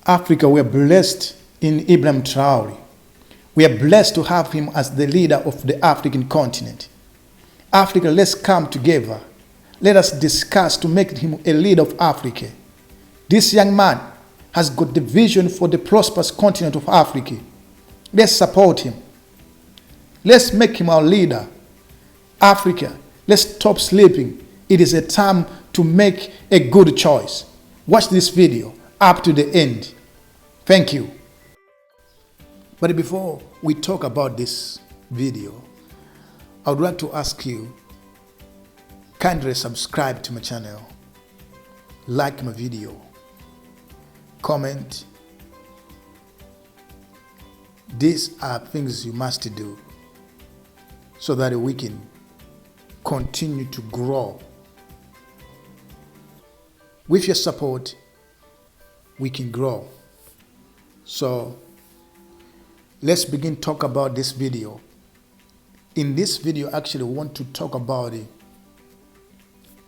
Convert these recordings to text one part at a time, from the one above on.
Africa, we are blessed in Ibrahim Traore. We are blessed to have him as the leader of the African continent. Africa, let's come together. Let us discuss to make him a leader of Africa. This young man has got the vision for the prosperous continent of Africa. Let's support him. Let's make him our leader. Africa, let's stop sleeping. It is a time to make a good choice. Watch this video up to the end. Thank you. But before we talk about this video, I would like to ask you, kindly subscribe to my channel, like my video, comment. These are things you must do so that we can continue to grow. With your support, we can grow. So let's begin talk about this video. In this video, actually, we want to talk about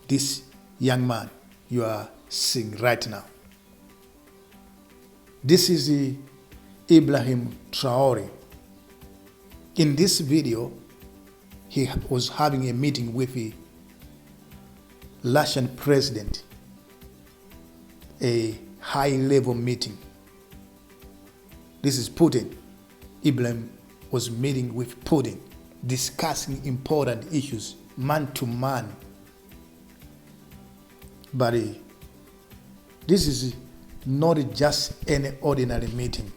this young man you are seeing right now. This is Ibrahim Traore. In this video, he was having a meeting with the Russian president, a high-level meeting. This is Putin. Ibrahim was meeting with Putin, discussing important issues, man to man. But this is not just any ordinary meeting.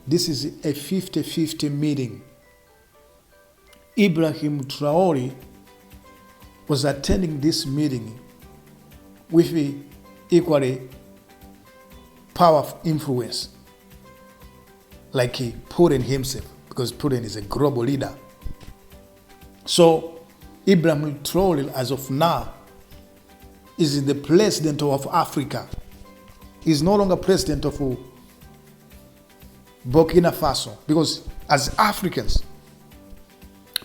This is a 50-50 meeting. Ibrahim Traore was attending this meeting with the equally powerful influence, like Putin himself, because Putin is a global leader. So Ibrahim Traore, as of now, is the president of Africa. He's no longer president of Burkina Faso, because as Africans,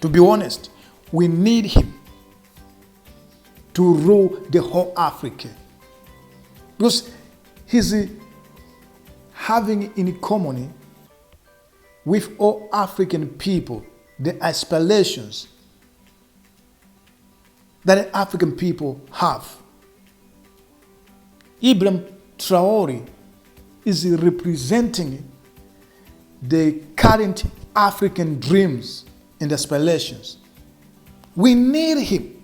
to be honest, we need him to rule the whole Africa, because he's having in common with all African people the aspirations that African people have. Ibrahim Traore is representing the current African dreams and aspirations. We need him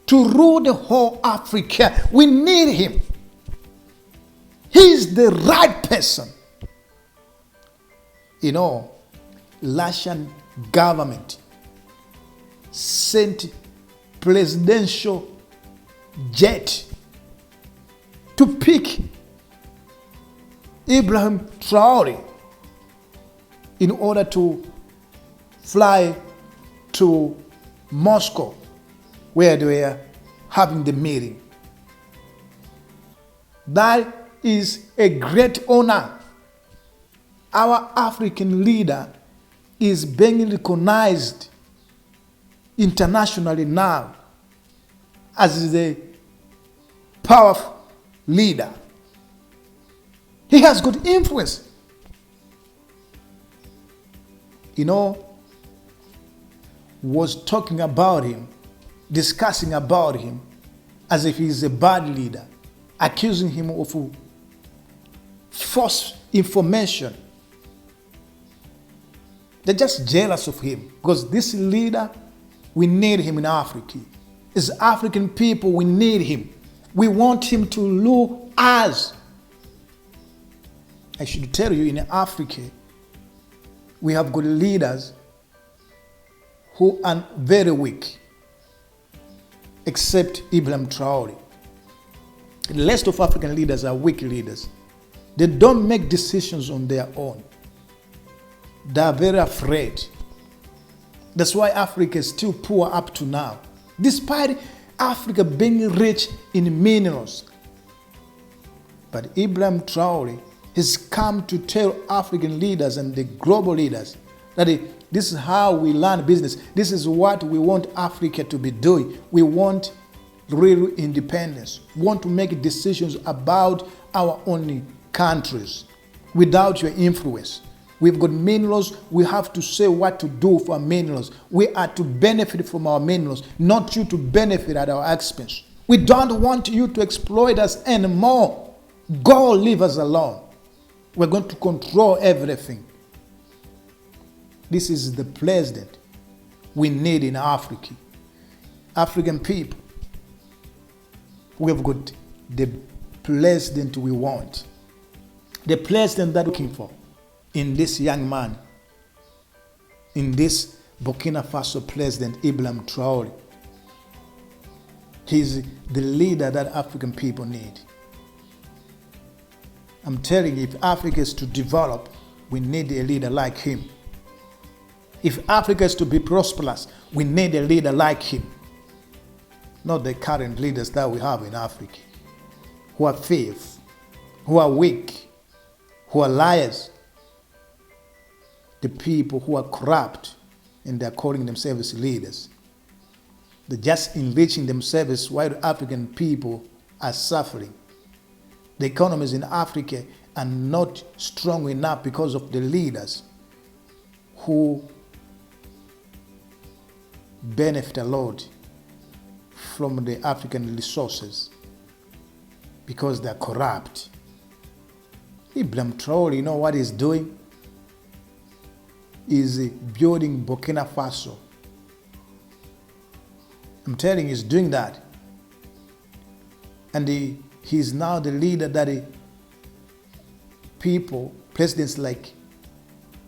to rule the whole Africa. We need him. He is the right person. You know, Russian government sent presidential jet to pick Ibrahim Traore in order to fly to Moscow, where they were having the meeting. That is a great honor. Our African leader is being recognized internationally now as the powerful leader. He has good influence. You know, was talking about him, discussing about him as if he's a bad leader, accusing him of false information. They're just jealous of him, because this leader, we need him in Africa. As African people, we need him. We want him to rule us. I should tell you, in Africa, we have good leaders who are very weak, except Ibrahim Traore. The rest of African leaders are weak leaders. They don't make decisions on their own. They are very afraid. That's why Africa is still poor up to now, despite Africa being rich in minerals. But Ibrahim Traore has come to tell African leaders and the global leaders that this is how we learn business. This is what we want Africa to be doing. We want real independence. We want to make decisions about our own countries without your influence. We've got minerals. We have to say what to do for our minerals. We are to benefit from our minerals, not you to benefit at our expense. We don't want you to exploit us anymore. Go leave us alone. We're going to control everything. This is the president we need in Africa. African people, we have got the president we want. The president that we're looking for in this young man, in this Burkina Faso president, Ibrahim Traore. He's the leader that African people need. I'm telling you, if Africa is to develop, we need a leader like him. If Africa is to be prosperous, we need a leader like him. Not the current leaders that we have in Africa, who are thieves, who are weak, who are liars. The people who are corrupt and they're calling themselves leaders. They're just enriching themselves while African people are suffering. The economies in Africa are not strong enough because of the leaders who benefit a lot from the African resources because they're corrupt. Ibrahim Traore, you know what he's doing? Is building Burkina Faso. I'm telling you, he's doing that. And he's now the leader that people, presidents like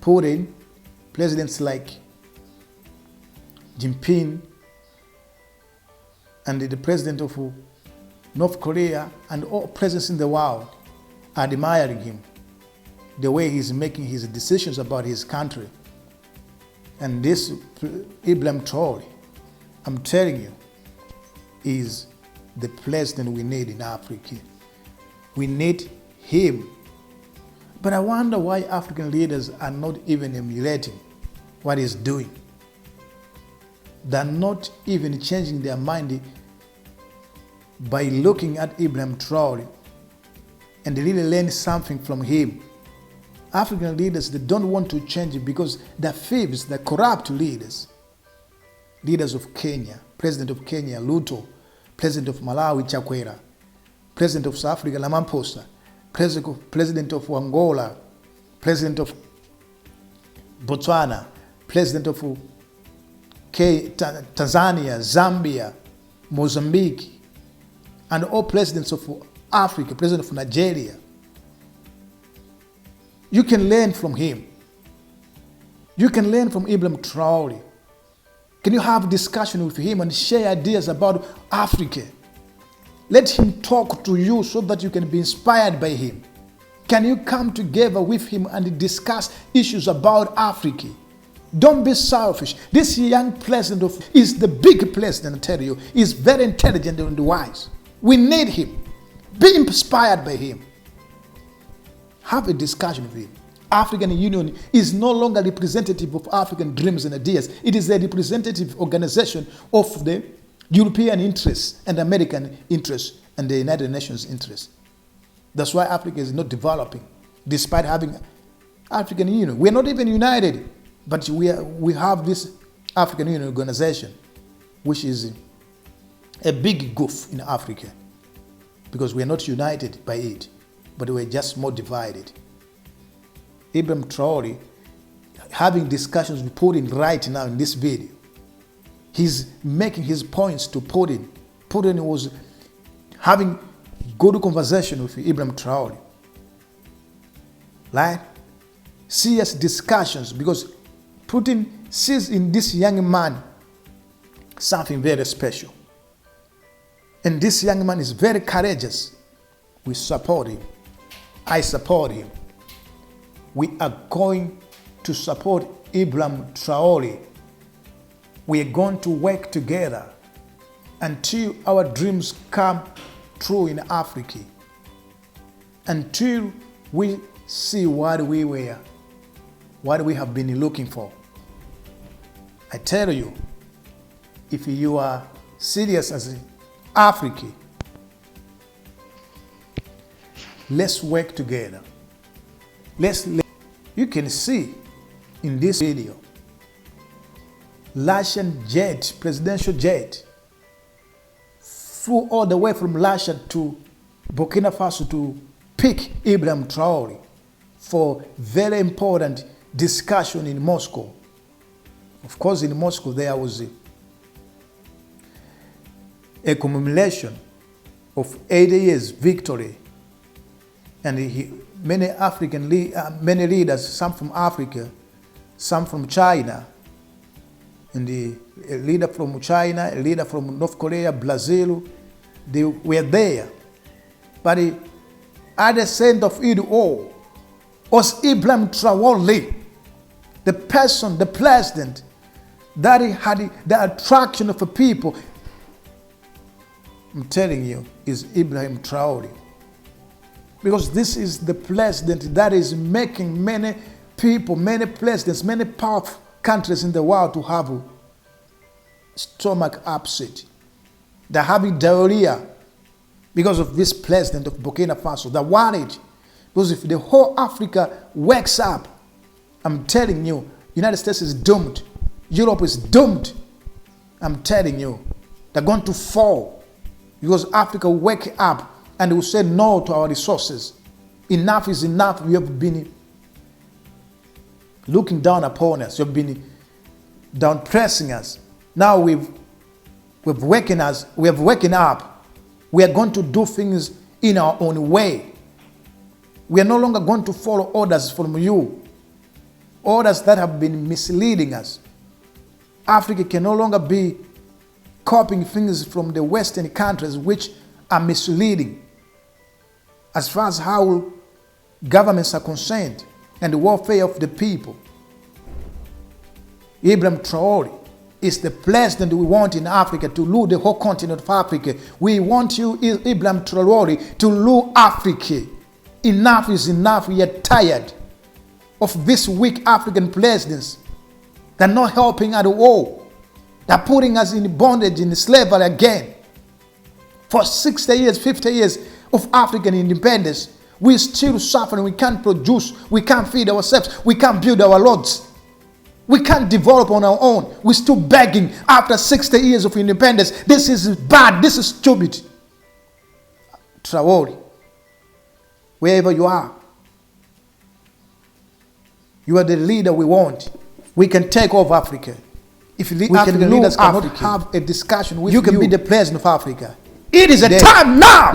Putin, presidents like Jinping, and the president of North Korea, and all presidents in the world are admiring him, the way he's making his decisions about his country. And this Ibrahim Traore, I'm telling you, is the president we need in Africa. We need him. But I wonder why African leaders are not even emulating what he's doing. They're not even changing their mind by looking at Ibrahim Traore and really learn something from him. African leaders, they don't want to change it because they're thieves, they're corrupt leaders. Leaders of Kenya, President of Kenya, Ruto, President of Malawi, Chakwera, President of South Africa, Ramaphosa, President of Angola, President of Botswana, President of Tanzania, Zambia, Mozambique, and all presidents of Africa, President of Nigeria. You can learn from him. You can learn from Ibrahim Traore. Can you have a discussion with him and share ideas about Africa? Let him talk to you so that you can be inspired by him. Can you come together with him and discuss issues about Africa? Don't be selfish. This young president is the big president, I tell you. He's very intelligent and wise. We need him. Be inspired by him. Have a discussion with him. African Union is no longer representative of African dreams and ideas. It is a representative organization of the European interests and American interests and the United Nations interests. That's why Africa is not developing, despite having African Union. We are not even united, but we have this African Union organization, which is a big goof in Africa, because we are not united by it, but we're just more divided. Ibrahim Traore, having discussions with Putin right now in this video, he's making his points to Putin. Putin was having good conversation with Ibrahim Traore. Right? Serious discussions, because Putin sees in this young man something very special. And this young man is very courageous. We support him. I support him. We are going to support Ibrahim Traore. We are going to work together until our dreams come true in Africa. Until we see what we were, what we have been looking for. I tell you, if you are serious as Africa, Let's work together. You can see in this video, Russian jet, presidential jet, flew all the way from Russia to Burkina Faso to pick Ibrahim Traore for very important discussion in Moscow. Of course, in Moscow there was a commemoration of 80 years victory, and many leaders, some from Africa, some from China, and a leader from China, a leader from North Korea, Brazil, they were there. But at the center of it all was Ibrahim Traore, the person, the president, that he had the attraction of the people. I'm telling you, is Ibrahim Traore. Because this is the president that is making many people, many presidents, many powerful countries in the world to have stomach upset. They're having diarrhea because of this president of Burkina Faso. They're worried. Because if the whole Africa wakes up, I'm telling you, United States is doomed. Europe is doomed. I'm telling you, they're going to fall. Because Africa will wake up and will say no to our resources. Enough is enough. We have been looking down upon us. You have been down pressing us. Now we've waken us. We have waken up. We are going to do things in our own way. We are no longer going to follow orders from you. Orders that have been misleading us. Africa can no longer be copying things from the Western countries which are misleading as far as how governments are concerned and the welfare of the people. Ibrahim Traore is the president we want in Africa to rule the whole continent of Africa. We want you, Ibrahim Traore, to rule Africa. Enough is enough. We are tired of these weak African presidents. They're not helping at all. They're putting us in bondage, in slavery again. For 60 years, 50 years of African independence, we're still suffering. We can't produce. We can't feed ourselves. We can't build our roads. We can't develop on our own. We're still begging after 60 years of independence. This is bad. This is stupid. Traore, wherever you are the leader we want. We can take over Africa. If African leaders cannot have a discussion with you, can be the president of Africa. It is a time now.